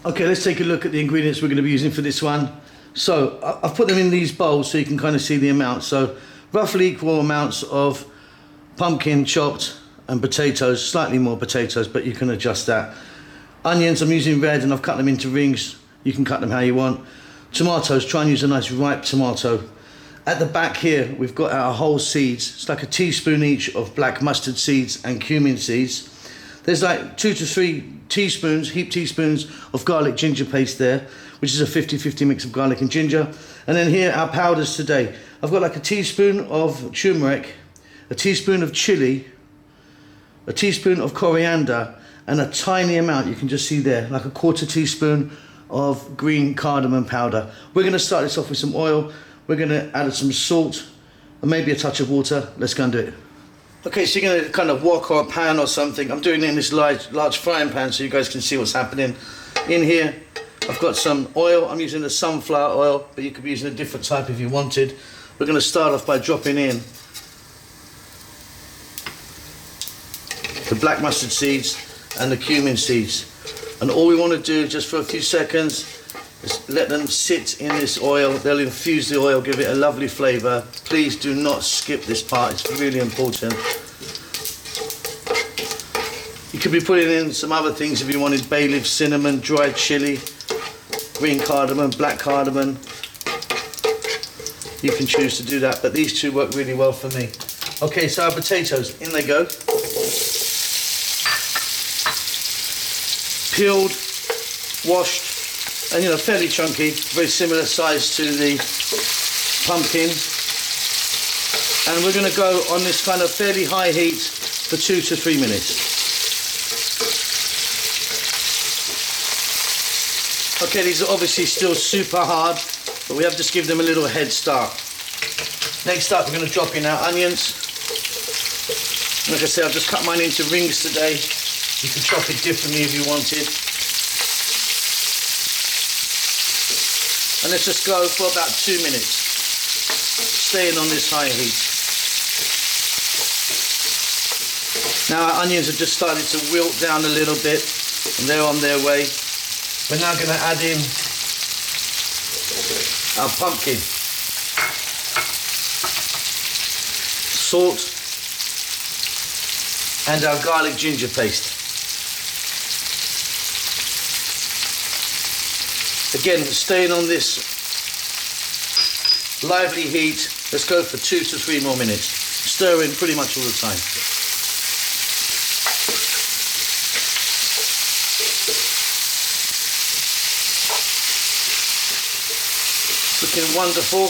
Okay, let's take a look at the ingredients we're going to be using for this one. So I've put them in these bowls so you can kind of see the amount. So roughly equal amounts of pumpkin chopped and potatoes, slightly more potatoes, but you can adjust that. Onions, I'm using red and I've cut them into rings. You can cut them how you want. Tomatoes, try and use a nice ripe tomato. At the back here, we've got our whole seeds. It's like a teaspoon each of black mustard seeds and cumin seeds. There's like 2 to 3 teaspoons, heaped teaspoons of garlic ginger paste there, which is a 50-50 mix of garlic and ginger. And then here, our powders today. I've got like a teaspoon of turmeric, a teaspoon of chili, a teaspoon of coriander, and a tiny amount, you can just see there, like a 1/4 teaspoon of green cardamom powder. We're gonna start this off with some oil. We're gonna add some salt and maybe a touch of water. Let's go and do it. Okay, so you're gonna kind of wok or a pan or something. I'm doing it in this large frying pan so you guys can see what's happening. In here, I've got some oil. I'm using the sunflower oil, but you could be using a different type if you wanted. We're gonna start off by dropping in the black mustard seeds and the cumin seeds. And all we want to do just for a few seconds is let them sit in this oil. They'll infuse the oil, give it a lovely flavour. Please do not skip this part, it's really important. You could be putting in some other things if you wanted: bay leaf, cinnamon, dried chilli, green cardamom, black cardamom. You can choose to do that, but these two work really well for me. Okay, so our potatoes, in they go. Peeled, washed, and fairly chunky, very similar size to the pumpkin. And we're going to go on this kind of fairly high heat for 2 to 3 minutes. Okay, these are obviously still super hard, but we have to just give them a little head start. Next up, we're going to drop in our onions. Like I said, I've just cut mine into rings today. You can chop it differently if you wanted. And let's just go for about 2 minutes, staying on this high heat. Now our onions have just started to wilt down a little bit, and they're on their way. We're now going to add in our pumpkin, salt, and our garlic ginger paste. Again, staying on this lively heat. Let's go for 2 to 3 more minutes. Stirring pretty much all the time. Looking wonderful.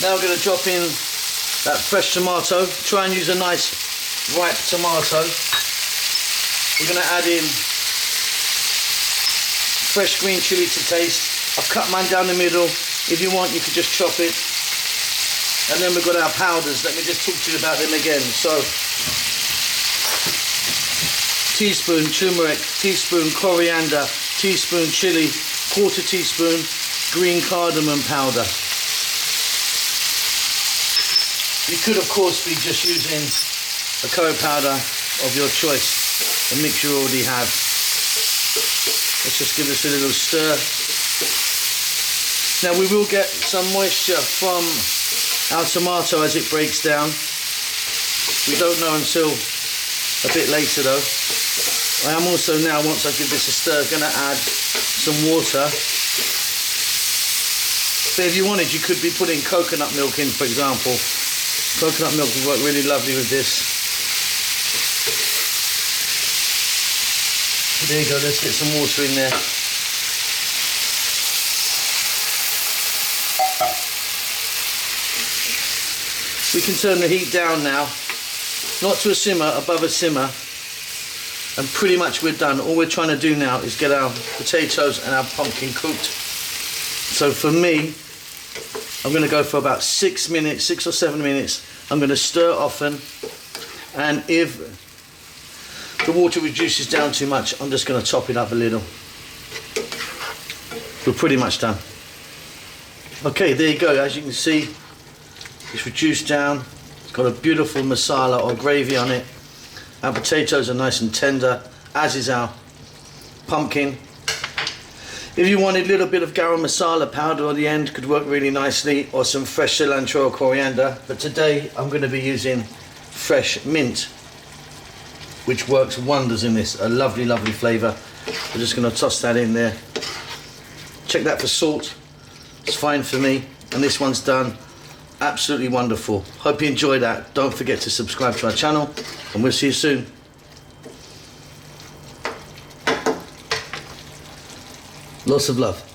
Now we're going to drop in that fresh tomato. Try and use a nice ripe tomato. We're going to add in fresh green chili to taste. I've cut mine down the middle. If you want, you could just chop it. And then we've got our powders. Let me just talk to you about them again. So, teaspoon turmeric, teaspoon coriander, teaspoon chili, 1/4 teaspoon green cardamom powder. You could, of course, be just using a curry powder of your choice, a mix you already have. Let's just give this a little stir. Now we will get some moisture from our tomato as it breaks down. We don't know until a bit later though. I am also now, once I give this a stir, going to add some water. But if you wanted, you could be putting coconut milk in, for example. Coconut milk would work really lovely with this. There you go, let's get some water in there. We can turn the heat down now, not to a simmer, above a simmer, and pretty much we're done. All we're trying to do now is get our potatoes and our pumpkin cooked. So for me, I'm going to go for about 6 minutes, 6 or 7 minutes. I'm going to stir often, and if the water reduces down too much, I'm just going to top it up a little. We're pretty much done. Okay, there you go. As you can see, it's reduced down. It's got a beautiful masala or gravy on it. Our potatoes are nice and tender, as is our pumpkin. If you wanted a little bit of garam masala powder on the end, could work really nicely, or some fresh cilantro or coriander. But today I'm going to be using fresh mint, which works wonders in this. A lovely, lovely flavour. We're just going to toss that in there. Check that for salt. It's fine for me. And this one's done. Absolutely wonderful. Hope you enjoy that. Don't forget to subscribe to our channel, and we'll see you soon. Lots of love.